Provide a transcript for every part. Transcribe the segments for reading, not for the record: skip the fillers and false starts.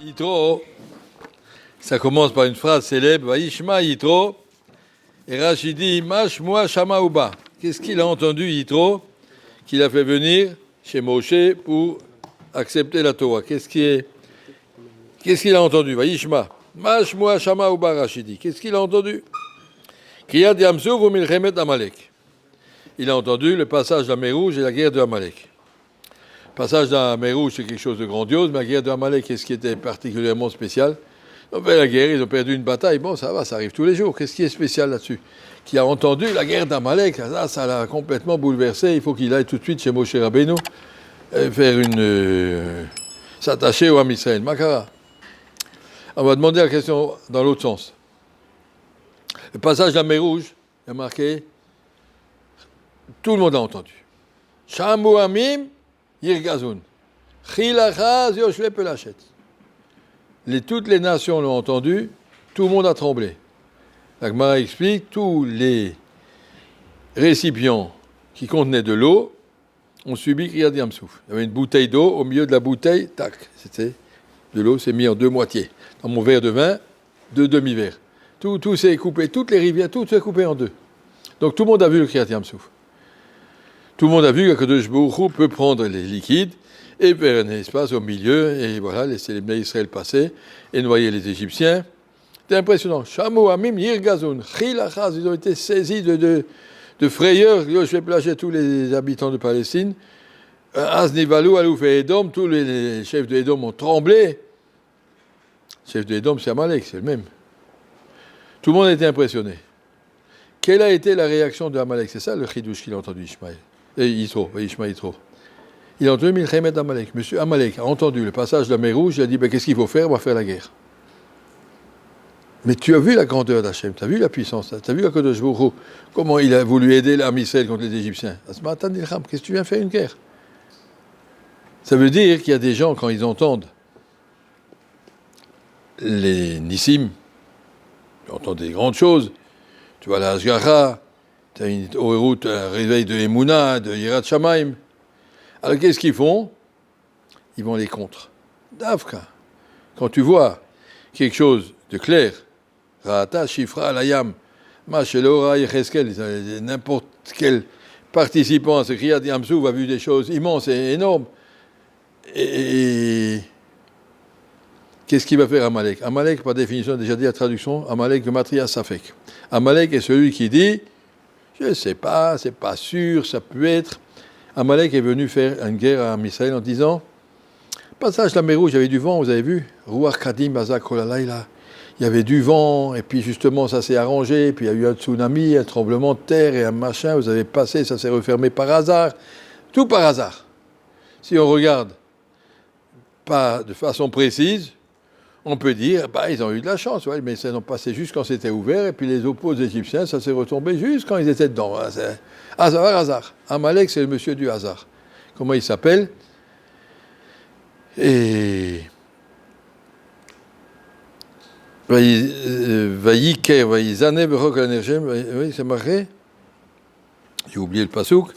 Yitro, ça commence par une phrase célèbre, Vaishma Yitro, et Rashi dit, Mash Moa Shama Uba. Qu'est-ce qu'il a entendu, Yitro, qu'il a fait venir chez Moshe pour accepter la Torah? Qu'est-ce qu'il a entendu? Vaishma, Mash Moa Shama Uba, Rashi dit. Qu'est-ce qu'il a entendu? Kriyat Yamsuf ou Milchemet Amalek. Il a entendu le passage de la mer Rouge et la guerre de Amalek. Le passage de la mer Rouge, c'est quelque chose de grandiose, mais la guerre de Amalek, qu'est-ce qui était particulièrement spécial? Ils ont fait la guerre, ils ont perdu une bataille. Bon, ça va, ça arrive tous les jours. Qu'est-ce qui est spécial là-dessus? Qui a entendu la guerre d'Amalek, ça l'a complètement bouleversé. Il faut qu'il aille tout de suite chez Moshe Rabbeinu faire s'attacher au Ham Israël. Makara. On va demander la question dans l'autre sens. Le passage de la mer Rouge, il y a marqué, tout le monde a entendu. Shamu Amim Yirgazun. Chilachaz Yoshve Pelachet. Toutes les nations l'ont entendu, tout le monde a tremblé. La Gemara explique, tous les récipients qui contenaient de l'eau ont subi Kriyat Yamsuf. Il y avait une bouteille d'eau, au milieu de la bouteille, tac, c'était de l'eau, c'est mis en deux moitiés. Dans mon verre de vin, deux demi-verres. Tout s'est coupé, toutes les rivières, tout s'est coupé en deux. Donc tout le monde a vu le Kriyat Yamsuf. Tout le monde a vu qu'Akadosh Baruch Hu peut prendre les liquides et faire un espace au milieu, et voilà, laisser les Bnei Israël passer et noyer les Égyptiens. C'était impressionnant. Shamu Amim Yirgazun, Chilachaz, ils ont été saisis de frayeur. Je vais plager tous les habitants de Palestine. Aznivalu, Alouf et Edom, tous les chefs de Edom ont tremblé. Le chef de Edom, c'est Amalek, c'est le même. Tout le monde a été impressionné. Quelle a été la réaction de Amalek? C'est ça le chidouche qu'il a entendu, Ishmaël. Yitro. Il a entendu Milchemet Amalek. Monsieur Amalek a entendu le passage de la mer Rouge, il a dit, qu'est-ce qu'il faut faire? On va faire la guerre. Mais tu as vu la grandeur d'Hachem, tu as vu la puissance, tu as vu Akadosh Baruch Hu, comment il a voulu aider l'Am Israël contre les Égyptiens. Qu'est-ce que tu viens faire une guerre? Ça veut dire qu'il y a des gens, quand ils entendent les Nissim, ils entendent des grandes choses. Tu vois la Hashgacha, tu as une route, un réveil de Emouna, de Yirat Shamaim. Alors qu'est-ce qu'ils font? Ils vont les contre. Davka. Quand tu vois quelque chose de clair, Ra'ata, Shifra, Layam, Machelora, Yecheskel, n'importe quel participant à ce Kriyat Yamsuf a vu des choses immenses et énormes. Et qu'est-ce qu'il va faire Amalek? Amalek, par définition, a déjà dit la traduction, Amalek de Matria Safek. Amalek est celui qui dit, je ne sais pas, c'est pas sûr, ça peut être. Amalek est venu faire une guerre à Israël en disant, passage de la mer Rouge, il y avait du vent, vous avez vu, Ruach Kadim Bazak Kolalaïla. Il y avait du vent, et puis justement ça s'est arrangé, puis il y a eu un tsunami, un tremblement de terre et un machin, vous avez passé, ça s'est refermé par hasard, tout par hasard. Si on regarde pas de façon précise, on peut dire, ils ont eu de la chance, ouais, mais ça ont passé juste quand c'était ouvert, et puis les opposés égyptiens, ça s'est retombé juste quand ils étaient dedans. C'est hasard. Amalek, c'est le monsieur du hasard. Comment il s'appelle? Et Vayiker, Vayizane, oui, c'est marqué. J'ai oublié le pasouk.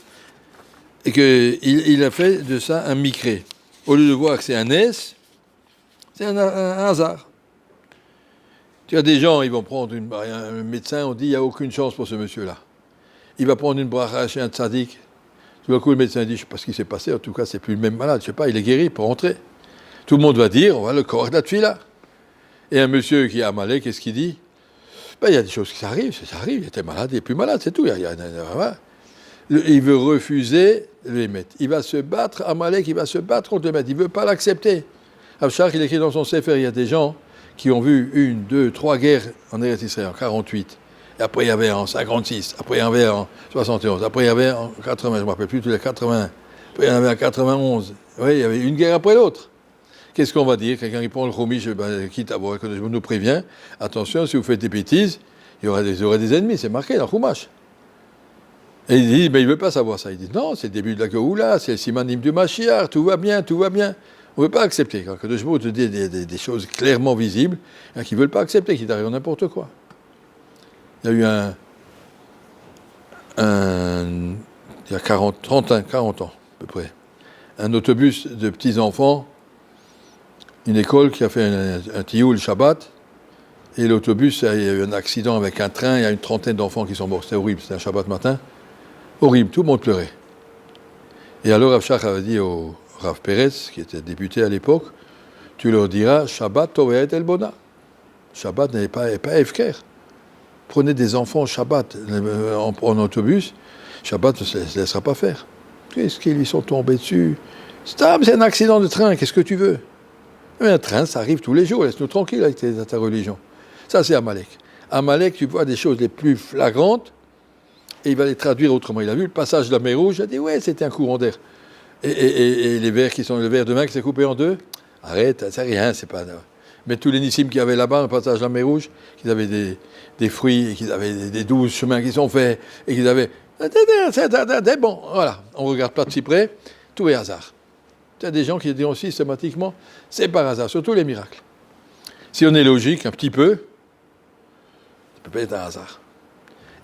Et qu'il a fait de ça un micré. Au lieu de voir que c'est un S, c'est un hasard. Tu as des gens, ils vont prendre un médecin, on dit il n'y a aucune chance pour ce monsieur-là. Il va prendre une bracha chez un tzaddik. Tout d'un coup, le médecin dit je ne sais pas ce qui s'est passé, en tout cas, c'est plus le même malade, je ne sais pas, il est guéri pour rentrer. Tout le monde va dire on va le corps de la tuile-là. Et un monsieur qui est Amalek, qu'est-ce qu'il dit? Il y a des choses qui arrivent, il était malade, il est plus malade, c'est tout. Il veut refuser le Hémet. Il va se battre, Amalek, il va se battre contre le Hémet. Il ne veut pas l'accepter. Abshach, il écrit dans son Sefer, il y a des gens qui ont vu 1, 2, 3 guerres en Eretz Israël, en 48. Et après, il y avait en 56. Après, il y avait en 71. Après, il y avait en 80. Je ne me rappelle plus tous les 80. Après, il y en avait en 91. Oui, il y avait une guerre après l'autre. Qu'est-ce qu'on va dire? Quelqu'un qui prend le Chumash, quitte à voir, que je nous préviens, attention, si vous faites des bêtises, il y aura des ennemis, c'est marqué dans le Chumash. Et il dit, mais il ne veut pas savoir ça. Il dit, non, c'est le début de la Géoula, c'est le Simanim du Mashiach, tout va bien. On ne veut pas accepter. Quand je te dis des choses clairement visibles, qui ne veulent pas accepter, qui t'arrivent n'importe quoi. Il y a eu il y a 40 ans, à peu près, un autobus de petits-enfants, une école qui a fait un tioul Shabbat, et l'autobus, il y a eu un accident avec un train, il y a une trentaine d'enfants qui sont morts. C'était horrible, c'était un Shabbat matin. Horrible, tout le monde pleurait. Et alors Rav Shach avait dit au Rav Pérez, qui était député à l'époque, tu leur diras, Shabbat Toveet El Bona. Shabbat n'est pas Efker. Prenez des enfants Shabbat en autobus, Shabbat ne se laissera pas faire. Qu'est-ce qu'ils lui sont tombés dessus? C'est un accident de train, qu'est-ce que tu veux? Mais un train, ça arrive tous les jours, laisse-nous tranquille avec ta religion. Ça, c'est Amalek. Amalek, tu vois des choses les plus flagrantes, et il va les traduire autrement. Il a vu le passage de la mer Rouge, il a dit, ouais, c'était un courant d'air. Et les vers qui sont le vers de main qui s'est coupé en deux, arrête, c'est rien, c'est pas... Mais tous les Nissim qu'il y avait là-bas, le passage de la mer Rouge, qu'ils avaient des fruits, et qu'ils avaient des 12 chemins qui sont faits, et qu'ils avaient... Bon, voilà, on ne regarde pas de si près, tout est hasard. Il y a des gens qui diront systématiquement, c'est par hasard, surtout les miracles. Si on est logique un petit peu, ça peut pas être un hasard.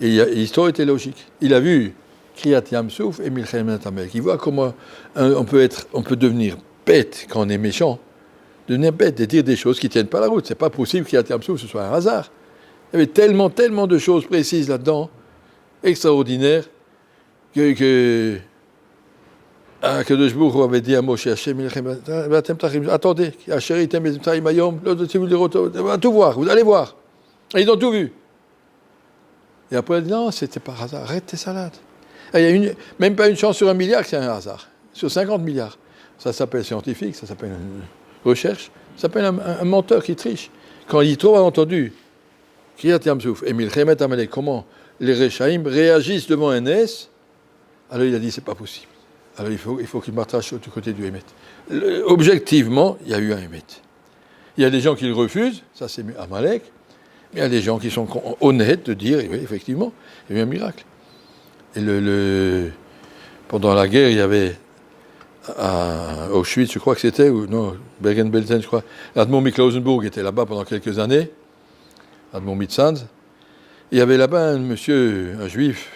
Et l'histoire était logique. Il a vu Kriyat Yam-Souf et Milchemet Amalek. Il voit comment on peut devenir bête quand on est méchant, devenir bête et dire des choses qui ne tiennent pas la route. C'est pas possible Kriyat Yam-Souf ce soit un hasard. Il y avait tellement de choses précises là-dedans, extraordinaires, que Akadosh Baruch Hu avait dit à Moshe, attendez, on va tout voir, vous allez voir. Et ils ont tout vu. Et après, non, c'était par hasard, arrête tes salades. Et il y a même pas une chance sur 1 milliard que c'est un hasard, sur 50 milliards. Ça s'appelle scientifique, ça s'appelle une recherche, ça s'appelle un menteur qui triche. Quand il trouve entendu, Kriyat Yam-Souf et Milchemet Amalek, comment les Rechaïm réagissent devant un S, alors il a dit, c'est pas possible. Alors il faut qu'il m'attache du côté du Hémet. Objectivement, il y a eu un Hémet. Il y a des gens qui le refusent, ça c'est Amalek, mais il y a des gens qui sont honnêtes de dire, oui, effectivement, il y a eu un miracle. Et pendant la guerre, il y avait à Auschwitz, je crois que c'était, ou non, Bergen-Belsen, je crois, l'Admon Mikl-Rosenburg était là-bas pendant quelques années, Admon Mitzanz. Il y avait là-bas un monsieur, un juif,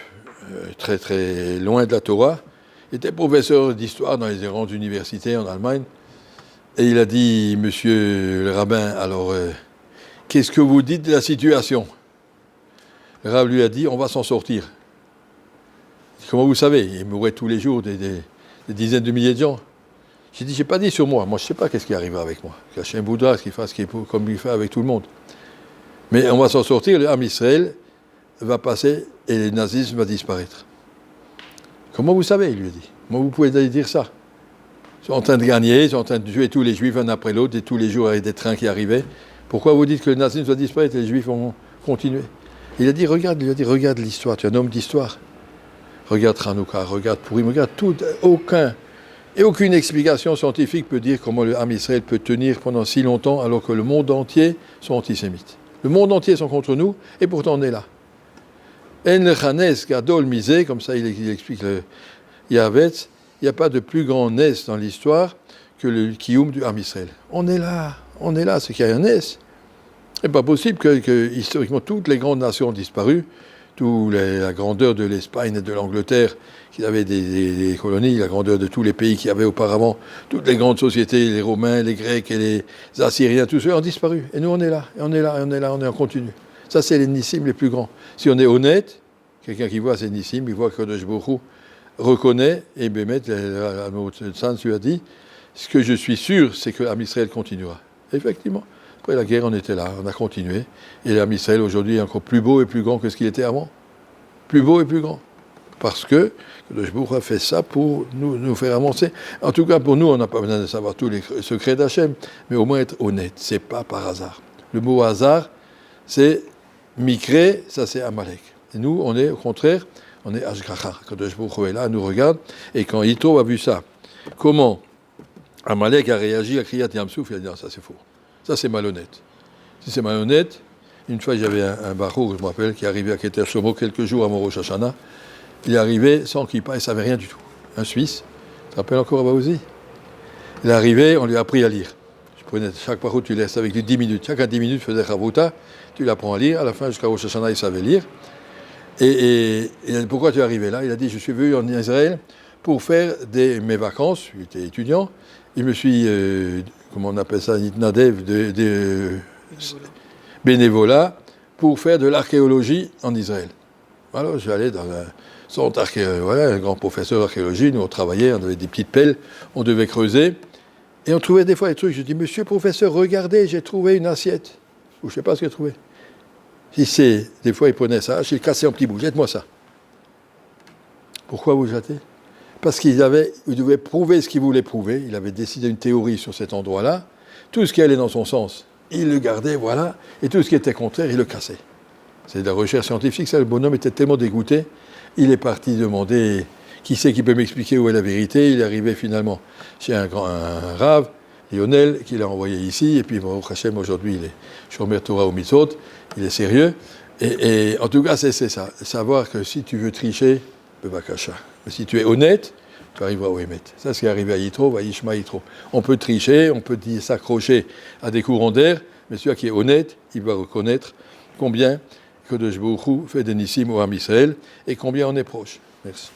très très loin de la Torah. Il était professeur d'histoire dans les grandes universités en Allemagne. Et il a dit, monsieur le rabbin, alors, qu'est-ce que vous dites de la situation? Le rabbin lui a dit, on va s'en sortir. Comment vous savez? Il mourait tous les jours des dizaines de milliers de gens. J'ai dit, j'ai pas dit sur moi. Moi, je sais pas qu'est-ce qui arrivera avec moi. Qu'Hachem voudra qu'il fasse comme il fait avec tout le monde. Mais on va s'en sortir, le Ham Israël va passer et le nazisme va disparaître. Comment vous savez, il lui a dit. Comment vous pouvez dire ça? Ils sont en train de gagner, ils sont en train de tuer tous les juifs un après l'autre, et tous les jours avec des trains qui arrivaient. Pourquoi vous dites que le nazisme va disparaître et les juifs vont continuer? Il a dit, regarde l'histoire, tu es un homme d'histoire. Regarde Hanouka, regarde Purim, regarde tout, aucune explication scientifique peut dire comment le Ham Israël peut tenir pendant si longtemps alors que le monde entier sont antisémites. Le monde entier sont contre nous, et pourtant on est là. En Chanes Gadol Misé, comme ça il explique le Yavetz, il n'y a pas de plus grand Nes dans l'histoire que le Kiyum du Ham Israël. On est là, c'est qu'il y a un Nes. C'est pas possible que historiquement toutes les grandes nations ont disparu, la grandeur de l'Espagne et de l'Angleterre, qui avaient des colonies, la grandeur de tous les pays qui avaient auparavant, toutes les grandes sociétés, les Romains, les Grecs et les Assyriens, tous ceux ont disparu. Et nous on est là, on est en continu. Ça, c'est les Nissim les plus grands. Si on est honnête, quelqu'un qui voit ces Nissim, il voit que Kadosh Baruch Hu reconnaît, et Bémet, le Sens lui a dit, ce que je suis sûr, c'est que l'Am Israël continuera. Effectivement. Après la guerre, on était là, on a continué. Et l'Am Israël, aujourd'hui, est encore plus beau et plus grand que ce qu'il était avant. Plus beau et plus grand. Parce que Kadosh Baruch Hu a fait ça pour nous faire avancer. En tout cas, pour nous, on n'a pas besoin de savoir tous les secrets d'Hachem, mais au moins être honnête. C'est pas par hasard. Le mot hasard, c'est Mikré, ça c'est Amalek. Et nous, on est au contraire, on est Ashgacha. Kadosh Baruch Hu est là, nous regarde. Et quand Yitro a vu ça, comment Amalek a réagi à Kriyat Yam-Souf, il a dit non, ça c'est faux. Ça c'est malhonnête. Si c'est malhonnête, une fois j'avais un barour, je me rappelle, qui est arrivé à Keter Shlomo quelques jours avant Rosh Hashanah. Il est arrivé sans kippa, il ne savait rien du tout. Un Suisse, tu te rappelles encore Abaouzi? Il est arrivé, on lui a appris à lire. Chaque parole, tu laisses avec lui 10 minutes. Chacun 10 minutes faisait Chavruta, tu l'apprends à lire. À la fin, jusqu'à Rosh Hashanah, il savait lire. Et il a dit, pourquoi tu es arrivé là? Il a dit, je suis venu en Israël pour faire mes vacances. J'étais étudiant. Je me suis, comment on appelle ça, Nitnadev, bénévolat, pour faire de l'archéologie en Israël. Alors j'allais dans un centre un grand professeur d'archéologie, nous on travaillait, on avait des petites pelles, on devait creuser, et on trouvait des fois des trucs. Je dis, monsieur le professeur, regardez, j'ai trouvé une assiette. Ou je ne sais pas ce qu'il a trouvé. Des fois il prenait ça, j'ai cassé en petits bouts, jette-moi ça. Pourquoi vous jetez? Parce il devait prouver ce qu'il voulait prouver, il avait décidé une théorie sur cet endroit-là, tout ce qui allait dans son sens, il le gardait, voilà, et tout ce qui était contraire, il le cassait. C'est de la recherche scientifique, ça, le bonhomme était tellement dégoûté, il est parti demander qui c'est qui peut m'expliquer où est la vérité, il est arrivé finalement chez un rave, Lionel, qui l'a envoyé ici, et puis bon, Hachem, aujourd'hui, il est Shomer Torah au Mitzvot, il est sérieux, et en tout cas, c'est ça, savoir que si tu veux tricher, Bebakasha. Mais si tu es honnête, tu arriveras au Hémet. Ça, c'est ce qui est arrivé à Yitro, à Yishma Yitro. On peut tricher, on peut s'accrocher à des courants d'air, mais celui qui est honnête, il va reconnaître combien Kodesh Baruch Hu fait des nissim au Ham Israël et combien on est proche. Merci.